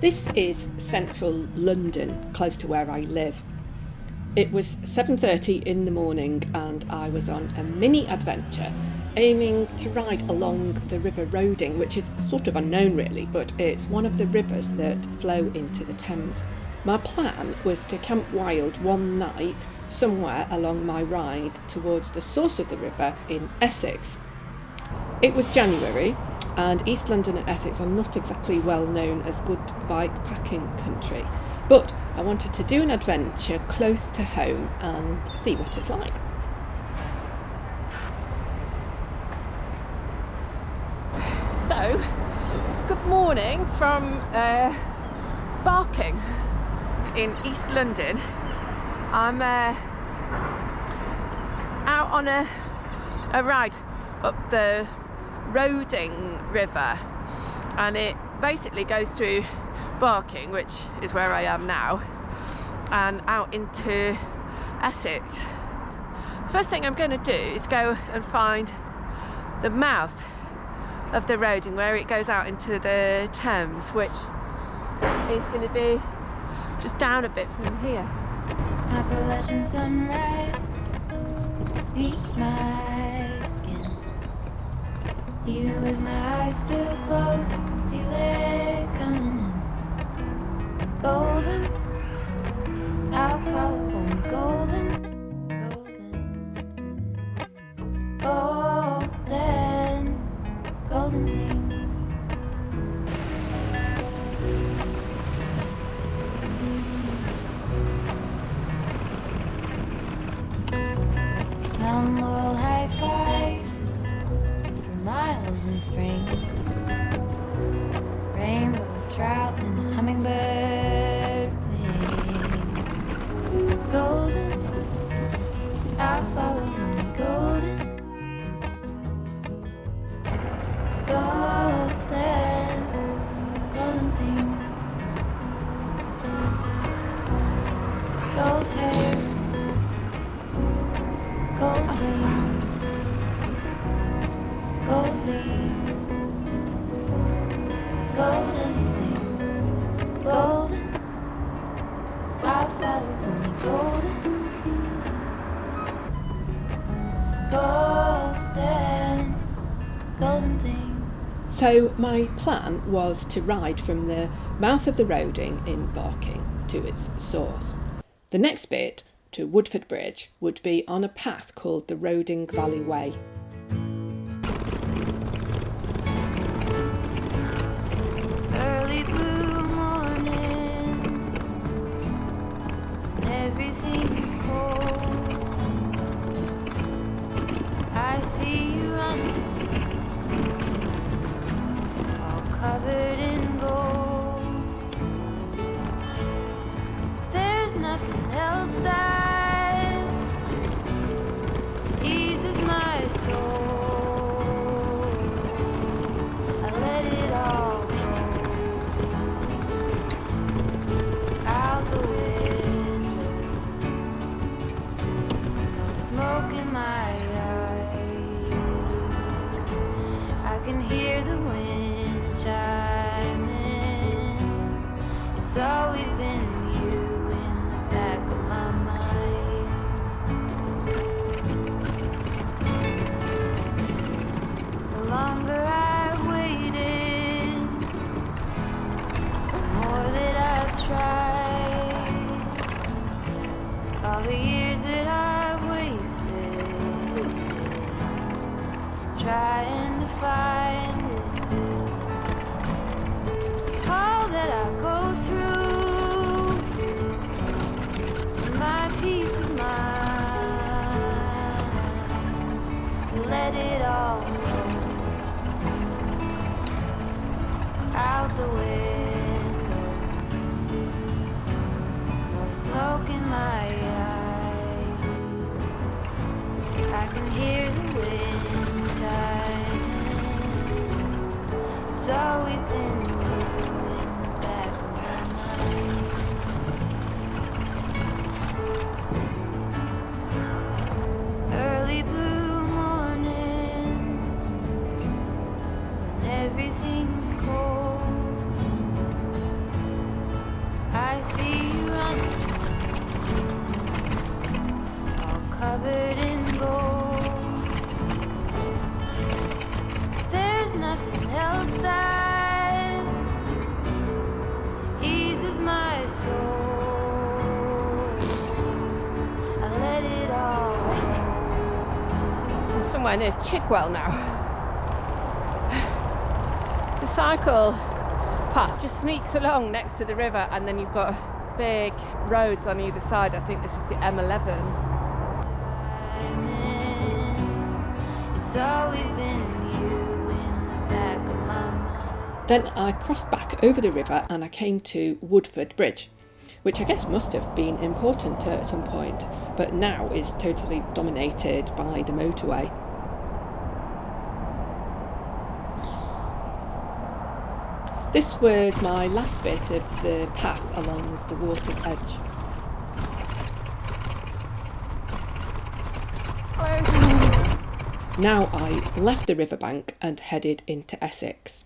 This is central London, close to where I live. It was 7:30 in the morning and I was on a mini adventure aiming to ride along the River Roding, which is sort of unknown really, but it's one of the rivers that flow into the Thames. My plan was to camp wild one night somewhere along my ride towards the source of the river in Essex. It was January and East London and Essex are not exactly well known as good bikepacking country, but I wanted to do an adventure close to home and see what it's like. So, good morning from Barking in East London. I'm out on a ride up the Roding River, and it basically goes through Barking, which is where I am now, and out into Essex. First thing I'm going to do is go and find the mouth of the Roding, where it goes out into the Thames, which is going to be just down a bit from here. Appalachian sunrise meets my skin. Even with my eyes still closed, I feel it coming in. Golden, I'll follow only golden. Golden things. Mountain laurel high fives for miles in spring. Rainbow trout and a hummingbird wing. Golden, I'll follow only golden. Golden things. Gold hair, gold rings, gold leaves, gold anything, golden. I'll follow only golden. Golden things. So my plan was to ride from the mouth of the Roding in Barking to its source. The next bit, to Woodford Bridge, would be on a path called the Roding Valley Way. Early blue morning, everything's cold. I see you running, covered in gold. There's nothing else that eases my soul. I let it all go out the window. No smoke in my eyes. I can hear the wind chiming. It's always been you in the back of my mind. The longer I waited, the more that I've tried. All the years that I've wasted trying to find all that I go through for my peace of mind. Let it all go out the window. No smoke in my eyes. I can hear the wind chiming. It's always been you in the back of my mind. Early blue morning, when everything's cold. covered in gold. There's nothing else that eases my soul. I let it all go. I'm somewhere near Chigwell now. The cycle path just sneaks along next to the river, and then you've got big roads on either side. I think this is the M11. It's always been you in the back of my mind. Then I crossed back over the river and I came to Woodford Bridge, which I guess must have been important at some point, but now is totally dominated by the motorway. This was my last bit of the path along the water's edge. Now I left the riverbank and headed into Essex.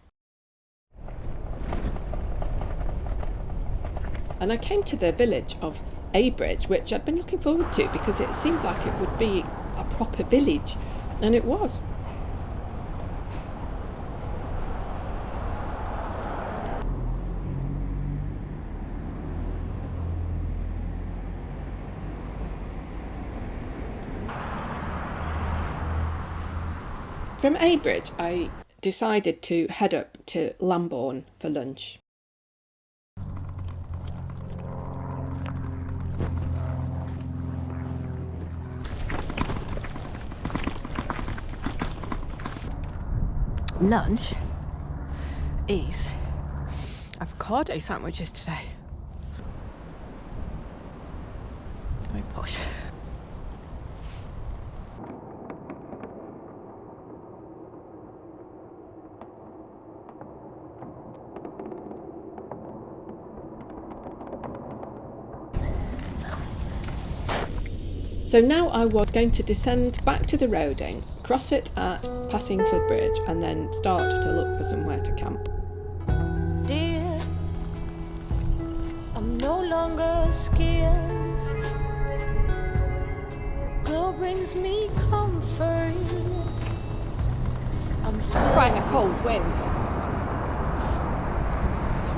And I came to the village of Abridge, which I'd been looking forward to because it seemed like it would be a proper village, and it was. From Abridge, I decided to head up to Lambourne for lunch. Lunch is avocado sandwiches today. Very posh. So now I was going to descend back to the Roding, cross it at Passingford Bridge, and then start to look for somewhere to camp. Dear, I'm no longer scared. Girl brings me comfort. I'm Quite a cold wind.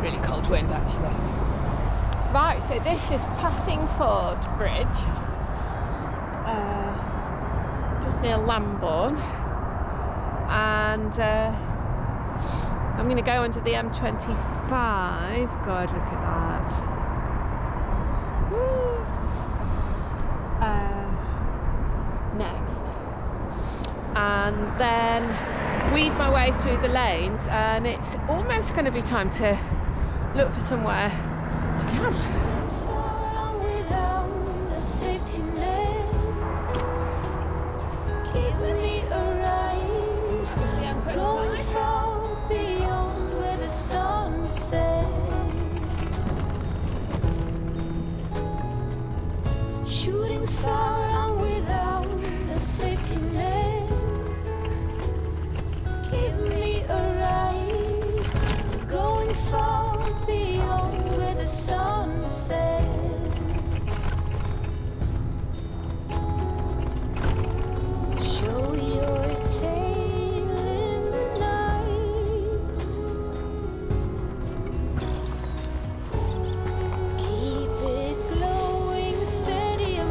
Really cold wind actually. Right, so this is Passingford Bridge. Just near Lambourne, and I'm going to go under the M25. God, look at that. Woo. Next, and then weave my way through the lanes, and it's almost going to be time to look for somewhere to camp. Shooting star, I'm without a safety net. Give me a ride, going far beyond where the sun sets. Show your tail in the night. Keep it glowing steady and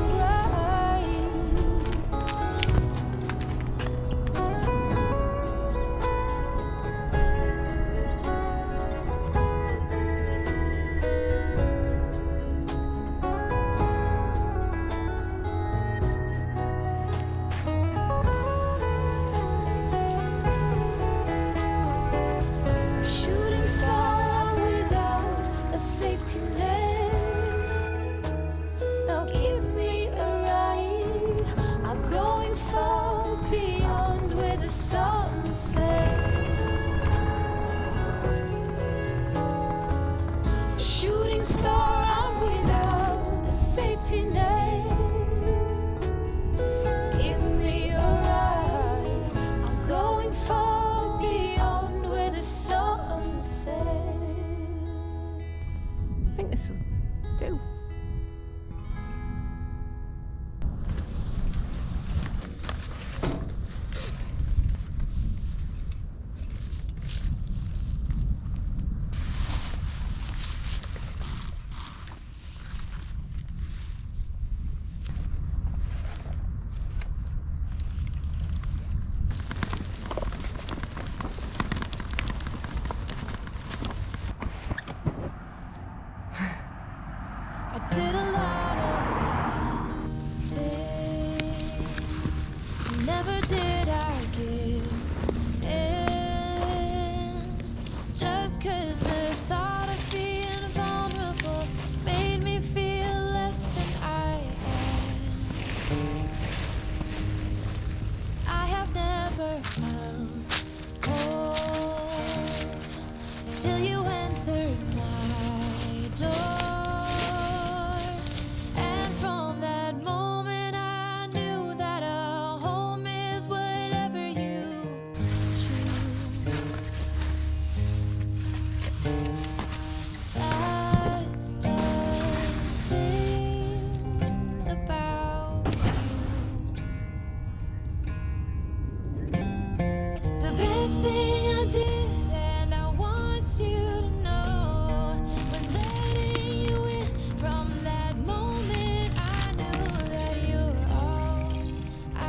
shooting star, I'm without a safety net. Now give me a ride, I'm going far beyond where the sun sets. Shooting star, I'm without a safety net. Give me a ride, I'm going far beyond where the sun sets. I think this will do. till you entered my door. And from that moment I knew that a home is whatever you choose. That's the thing about you. The best thing I did, and I want you to know, was letting you in. From that moment I knew that you were all I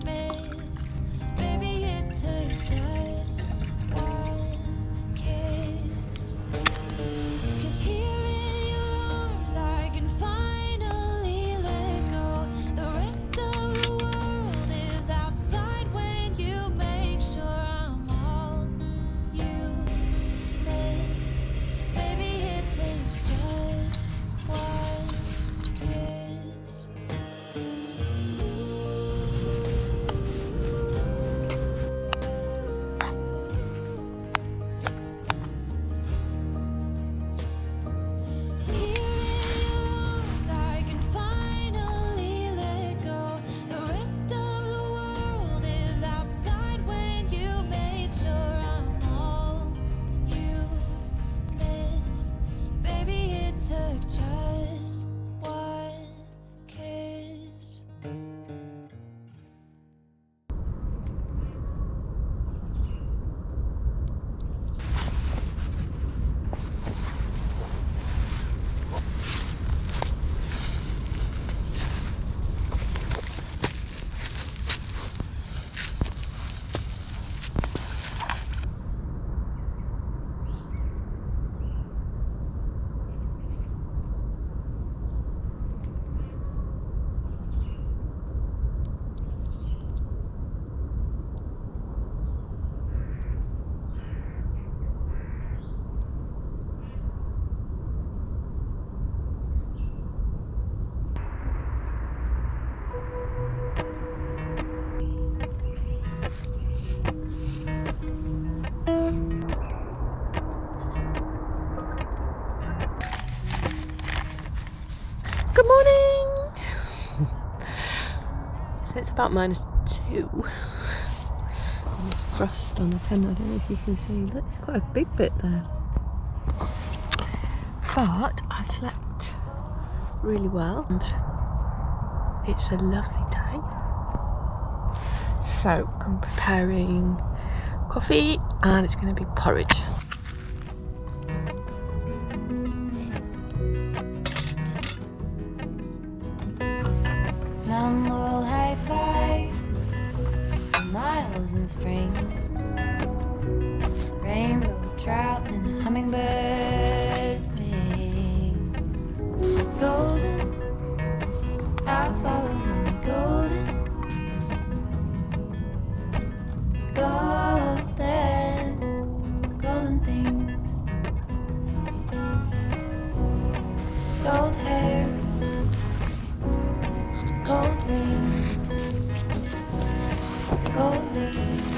missed. Baby, it took just one kiss. 'Cause here in your arms I can finally let go. The rest of the world is outside when you make sure I'm all you miss. Baby, it takes just one kiss. Here in your arms I can finally let go. The rest of the world is outside when you made sure I'm all you missed. Baby, it took just one kiss. Good morning! So it's about -2. And there's frost on the pen. I don't know if you can see. Look, it's quite a big bit there. But I slept really well and it's a lovely day. So I'm preparing coffee and it's going to be porridge. Mount Laurel high fives, miles in spring, rainbow trout and a hummingbird thing. Golden, I'll follow the golden, golden things, gold hair, gold rings, gold leaves,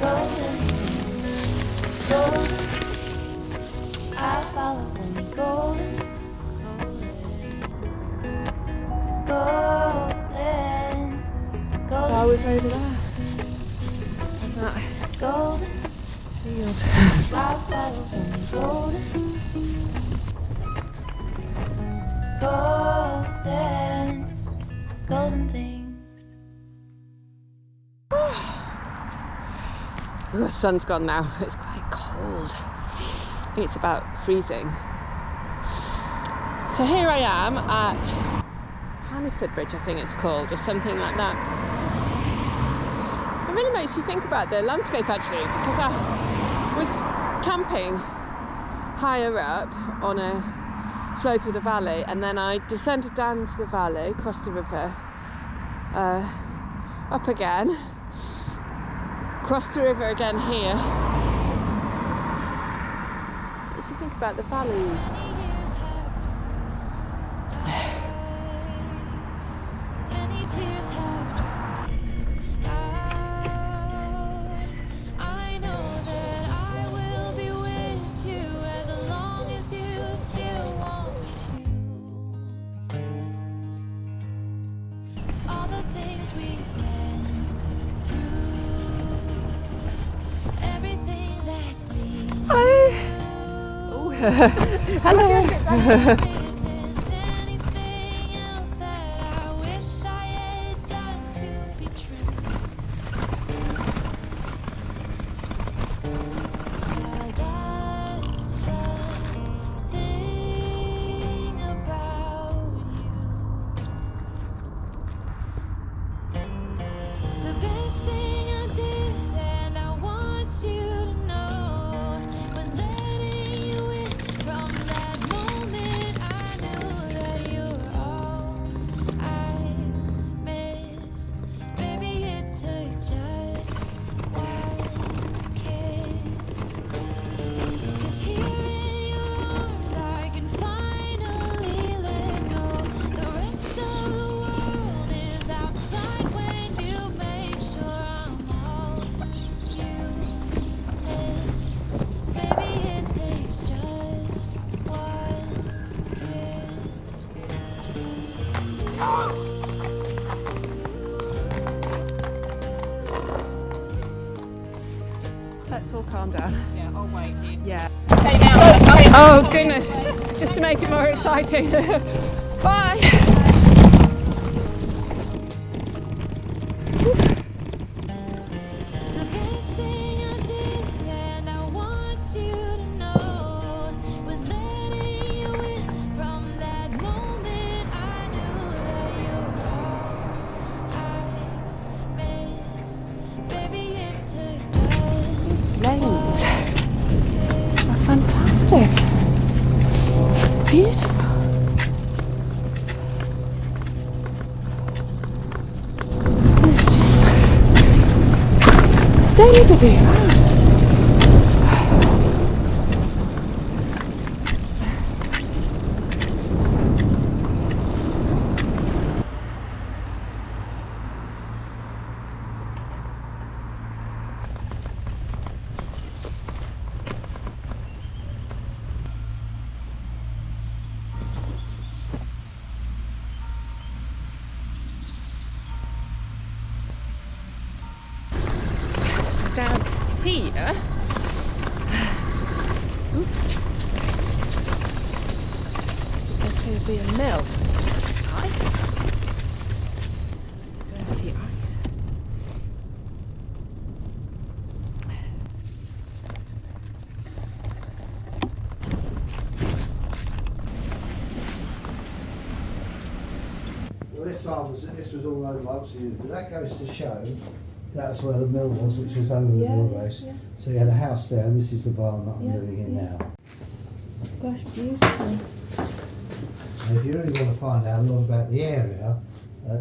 golden things, golden. I'll follow only golden, golden, golden. I was over there. That Golden, field. I'll follow only golden, golden, golden things. The sun's gone now. It's quite cold. I think it's about freezing. So here I am at Hanniford Bridge, I think it's called, or something like that. It really makes you think about the landscape actually, because I was camping higher up on a slope of the valley, and then I descended down into the valley, crossed the river, up again, crossed the river again here. As you think about the valley. I know that Hello. Isn't anything else that I wish I had done to be true. That's the thing about you. The best thing I did, and I want you to know, was letting you in. From that moment, I knew that you were all I missed. Baby, it took just one kiss. 'Cause here in your arms, I can finally let go. The rest of the world is outside when you make sure I'm all you missed. Baby, it takes just one kiss. Let's all calm down. Yeah, I'll wait here. Yeah. Okay, now. Oh goodness, just to make it more exciting. Bye. The best thing I did, and I want you to know, was letting you in. From that moment, I knew that you were all I missed. Baby, it took just Lanes. kiss. Fantastic. Beautiful. It's just don't need to be around. So down here, there's going to be a mill. It's ice. Dirty ice. Well, this was all over Oxford, but that goes to show that's where the mill was, which was over the mill race. yeah. So you had a house there, and this is the barn that I'm Yeah, living in yeah. now. Gosh, beautiful. And if you really want to find out a lot about the area,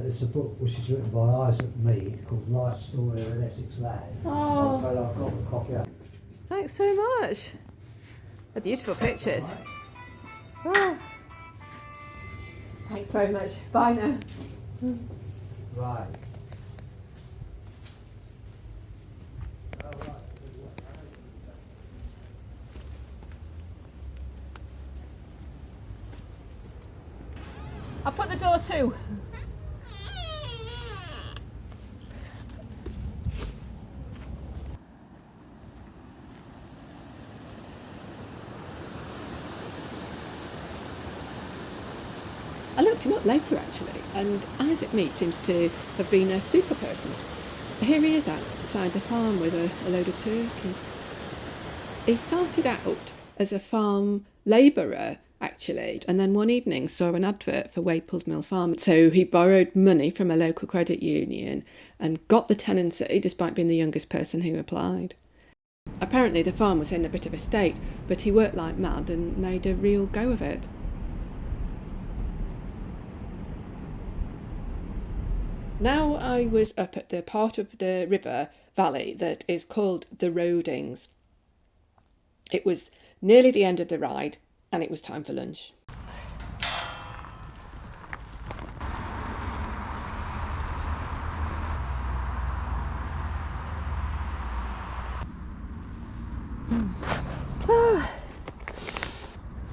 it's a book which is written by Isaac Mead called Life Story of an Essex Lad. Oh. I've got the copy up. Thanks so much. They're beautiful pictures. Oh. Thanks very much. Bye now. Right. I'll put the door to. I looked him up later actually, and Isaac Mead seems to have been a super person. Here he is outside the farm with a load of turkeys. He started out as a farm labourer actually, and then one evening saw an advert for Waples Mill Farm. So he borrowed money from a local credit union and got the tenancy despite being the youngest person who applied. Apparently the farm was in a bit of a state, but he worked like mad and made a real go of it. Now I was up at the part of the river valley that is called the Rodings. It was nearly the end of the ride and it was time for lunch.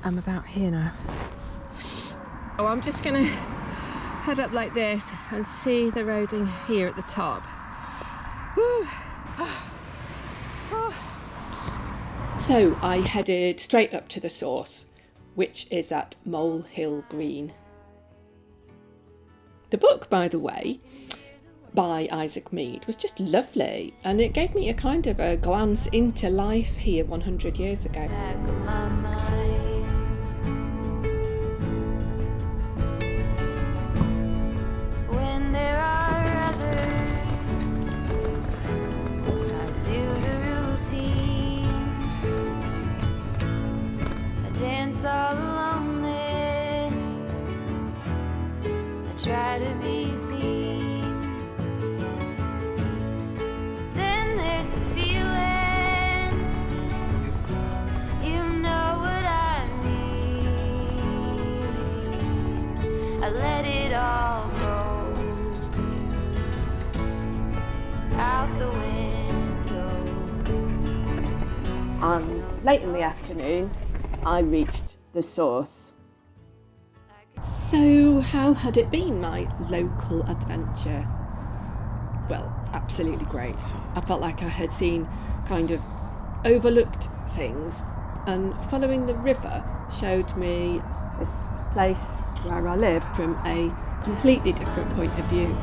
I'm about here now. Oh, I'm just gonna head up like this and see the roading here at the top. Whew. So I headed straight up to the source, which is at Mole Hill Green. The book, by the way, by Isaac Mead, was just lovely, and it gave me a kind of a glance into life here 100 years ago. Back of my mind. When there are others, I do the routine. I dance all alone there. I try to be seen. Then there's a feeling, you know what I mean. I let it all go out the window. And late in the afternoon, I reached the source. So how had it been, my local adventure? Well, absolutely great. I felt like I had seen kind of overlooked things, and following the river showed me This place where I live. from a completely different point of view.